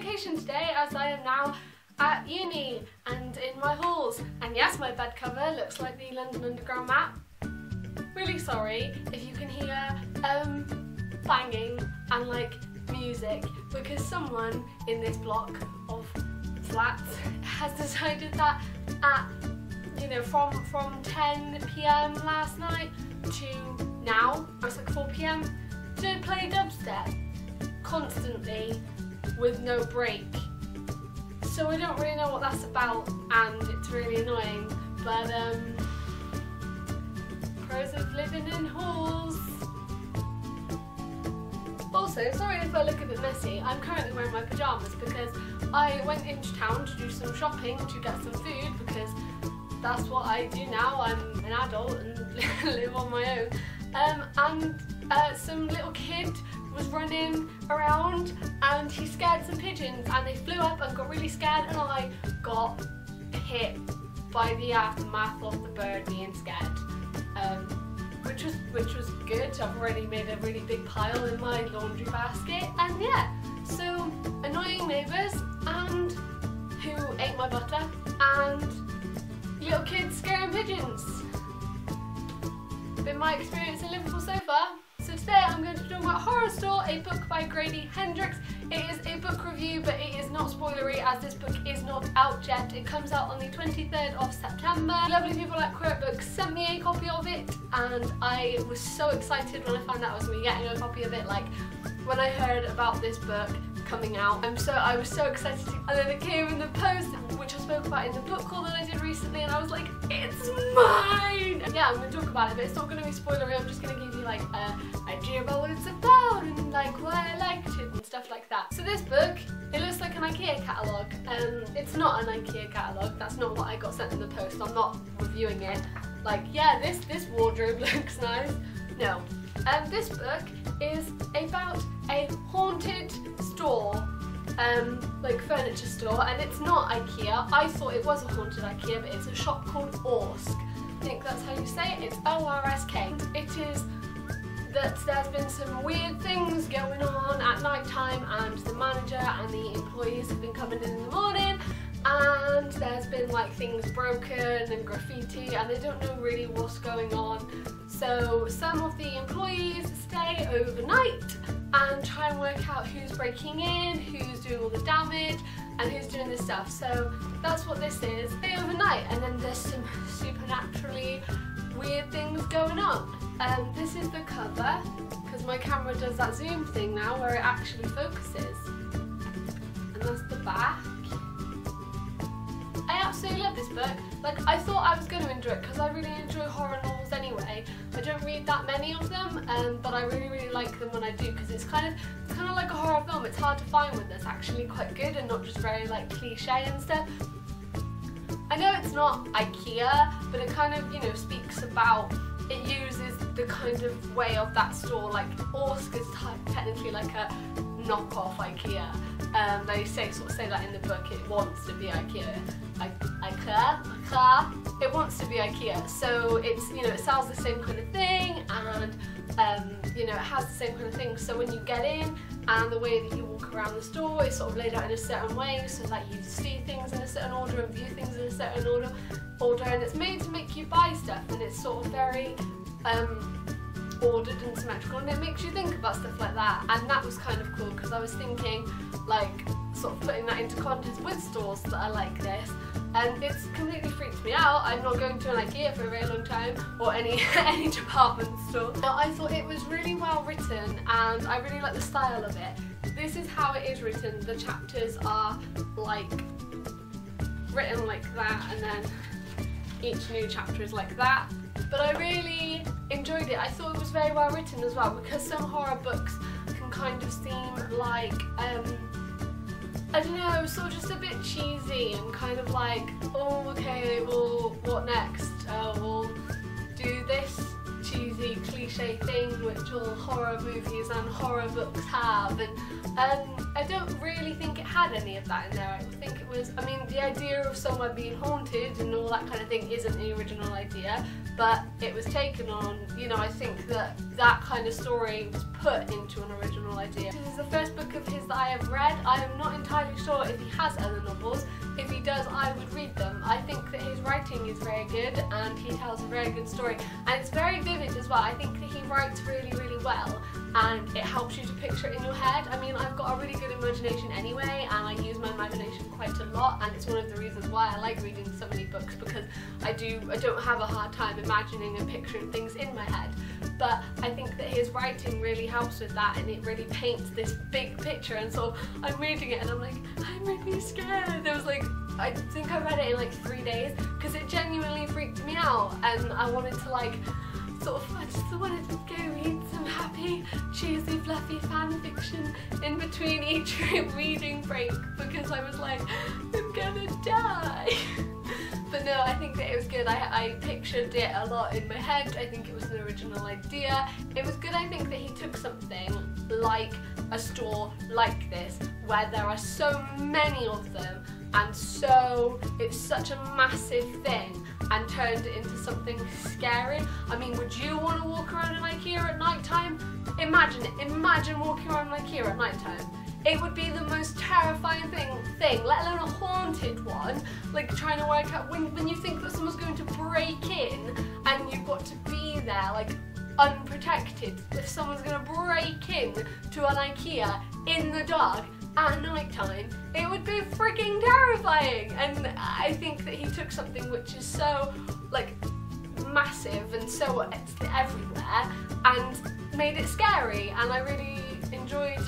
location today as I am now at uni and in my halls. And yes, my bed cover looks like the London Underground map. Really sorry if you can hear banging and like music, because someone in this block of flats has decided that at, you know, from 10 PM last night to now, it's like 4 PM, to play dubstep constantly with no break. So I don't really know what that's about and it's really annoying, but pros of living in halls. Also, sorry if I look a bit messy, I'm currently wearing my pyjamas because I went into town to do some shopping to get some food, because that's what I do now. I'm an adult and live on my own. And some little kid was running around and he scared some pigeons and they flew up and got really scared, and I got hit by the aftermath of the bird being scared. Which was good. I've already made a really big pile in my laundry basket, and yeah, so annoying neighbours and who ate my butter and little kids scaring pigeons. Been my experience in Liverpool so far. So today I'm going to talk about Horrorstor, a book by Grady Hendrix. It is a book review, but it is not spoilery as this book is not out yet. It comes out on the 23rd of September. Lovely people at Queer Books sent me a copy of it, and I was so excited when I found out I was going to be getting a copy of it. Like, when I heard about this book coming out, I was so excited, and then it came in the post, which I spoke about in the book haul that I did recently, and I was like, it's mine! Yeah, I'm going to talk about it, but it's not going to be spoilery. I'm just going to give you like an idea about what it's about and like why I liked it and stuff like that. So this book, it looks like an IKEA catalogue. It's not an IKEA catalogue, that's not what I got sent in the post. I'm not reviewing it like, yeah, this wardrobe looks nice. No. This book is about a haunted store, like furniture store, and it's not IKEA. I thought it was a haunted IKEA, but it's a shop called Orsk. I think that's how you say it. It's O-R-S-K. It is that there's been some weird things going on at night time, and the manager and the employees have been coming in the morning, and there's been like things broken and graffiti, and they don't know really what's going on. So some of the employees stay overnight and try and work out who's breaking in, who's doing all the damage, and who's doing this stuff. So that's what this is. Stay overnight, and then there's some supernaturally weird things going on. This is the cover, because my camera does that zoom thing now where it actually focuses. And that's the back. I absolutely love this book. Like, I thought I was going to enjoy it because I really enjoy horror novels anyway. I don't read that many of them, but I really like them when I do, because it's kind of like a horror film. It's hard to find one that's actually quite good and not just very like cliche and stuff. I know it's not IKEA, but it kind of, you know, speaks about, it uses the kind of way of that store. Like, Orsk is technically like a knockoff IKEA. They sort of say that in the book. It wants to be IKEA. It wants to be IKEA. So it's, you know, it sells the same kind of thing, and you know, it has the same kind of thing. So when you get in, and the way that you walk around the store is sort of laid out in a certain way, so that you see things in a certain order and view things in a certain order, and it's made to make you buy stuff, and it's sort of very ordered and symmetrical, and it makes you think about stuff like that. And that was kind of cool, because I was thinking, like, sort of putting that into context with stores that are like this, and it's completely freaked me out. I'm not going to an IKEA for a very long time, or any department store. But I thought it was really well written, and I really like the style of it. This is how it is written. The chapters are like written like that, and then each new chapter is like that. But I really enjoyed it. I thought it was very well written as well, because some horror books can kind of seem like, I don't know, sort of just a bit cheesy and kind of like, oh, okay, well, what next? Oh, we'll do this cheesy cliche thing which all horror movies and horror books have, and I don't really think it had any of that in there. I think it was, I mean, the idea of somewhere being haunted and all that kind of thing isn't the original idea, but it was taken on, you know, I think that that kind of story was put into an original idea. This is the first book of his that I have read. I am not entirely sure if he has other novels. If he does, I would read them. I think that his writing is very good and he tells a very good story, and it's very vivid as well. I think that he writes really, really well, and it helps you to picture it in your head. I mean, I've got a really good imagination anyway, and I use my imagination quite a lot, and it's one of the reasons why I like reading so many books, because I don't have a hard time imagining and picturing things in my head. But I think that his writing really helps with that, and it really paints this big picture, and so I'm reading it and I'm like, I'm really scared. There was like, I think I read it in like 3 days because it genuinely freaked me out, and I wanted to like I just wanted to go read some happy, cheesy, fluffy fan fiction in between each reading break, because I was like, I'm gonna die. But no, I think that it was good. I pictured it a lot in my head. I think it was an original idea. It was good, I think, that he took something like a store like this, where there are so many of them, and so it's such a massive thing, and turned it into something scary. I mean, would you want to walk around in IKEA at night time? Imagine it. Imagine walking around in IKEA at night time. It would be the most terrifying thing, let alone a haunted one. Like trying to work out when you think that someone's going to break in and you've got to be there like unprotected. If someone's going to break in to an IKEA in the dark at night time, it would be freaking terrifying. And I think that he took something which is so like massive and so it's everywhere and made it scary, and I really enjoyed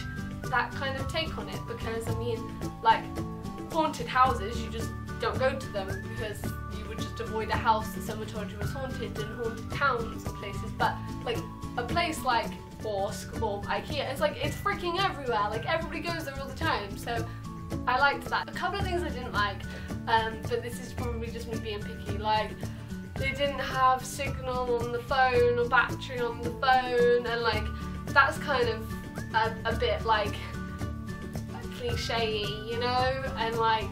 that kind of take on it, because I mean, like, haunted houses, you just don't go to them because you would just avoid a house that someone told you was haunted, and haunted towns and places, but like a place like Horrorstor or IKEA, it's like, it's freaking everywhere, like everybody goes there all the time, so I liked that. A couple of things I didn't like, but this is probably just me being picky, like they didn't have signal on the phone or battery on the phone, and like that's kind of a bit like cliche-y, you know, and like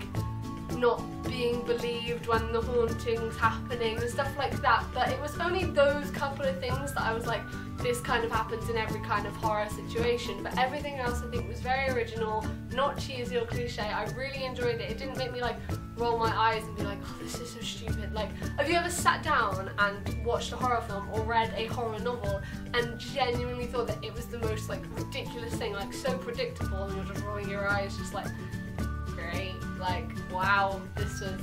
not being believed when the haunting's happening and stuff like that. But it was only those couple of things that I was like, this kind of happens in every kind of horror situation, but everything else I think was very original, not cheesy or cliche. I really enjoyed it. It didn't make me like roll my eyes and be like, oh, this is so stupid. Like, have you ever sat down and watched a horror film or read a horror novel and genuinely thought that it was the most like ridiculous thing, like so predictable, and you're just rolling your eyes just like, great, like, wow, this was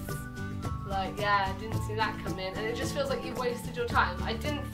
like, yeah, I didn't see that come in, and it just feels like you've wasted your time. I didn't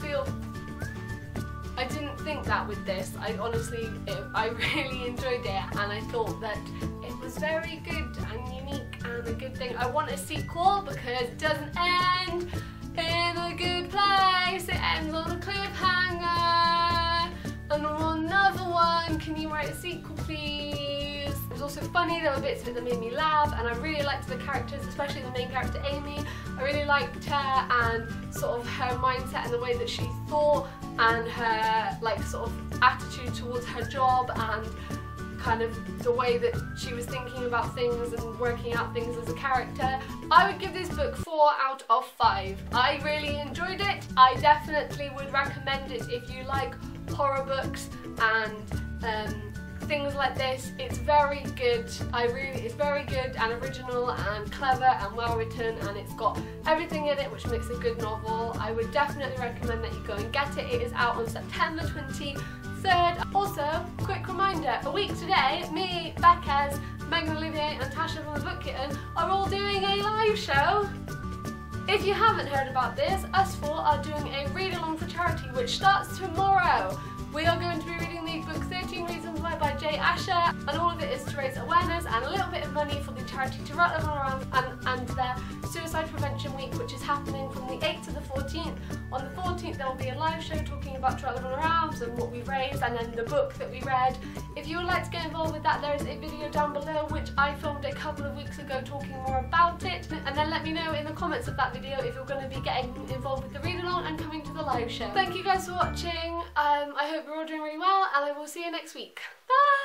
think that with this. I honestly, I really enjoyed it, and I thought that it was very good and unique and a good thing. I want a sequel because it doesn't end in a good place. It ends on a cliffhanger, and I want another one. Can you write a sequel, please? It was also funny. There were bits of it that made me laugh, and I really liked the characters, especially the main character Amy. I really liked her and sort of her mindset and the way that she thought, and her like sort of attitude towards her job, and kind of the way that she was thinking about things and working out things as a character. I would give this book 4 out of 5. I really enjoyed it. I definitely would recommend it if you like horror books and things like this. It's very good. It's very good and original and clever and well written, and it's got everything in it which makes a good novel. I would definitely recommend that you go and get it. It is out on September 23rd. Also, quick reminder, a week today, me, Beckez, Megan Olivier and Tasha from the Book Kitten are all doing a live show. If you haven't heard about this, us 4 are doing a read-along for charity which starts tomorrow. We are going to be reading the book 13 Reasons Why by Jay Asher, and all of it is to raise awareness and a little bit of money for the charity to run around and their Suicide Prevention Week, which is happening from the 8th to the 14th. On the 14th there will be a live show talking about Trot Love on Our Arms and what we raised, and then the book that we read. If you would like to get involved with that, there is a video down below which I filmed a couple of weeks ago talking more about it, and then let me know in the comments of that video if you're going to be getting involved with the read-along and coming to the live show. Thank you guys for watching. I hope you're all doing really well, and I will see you next week. Bye!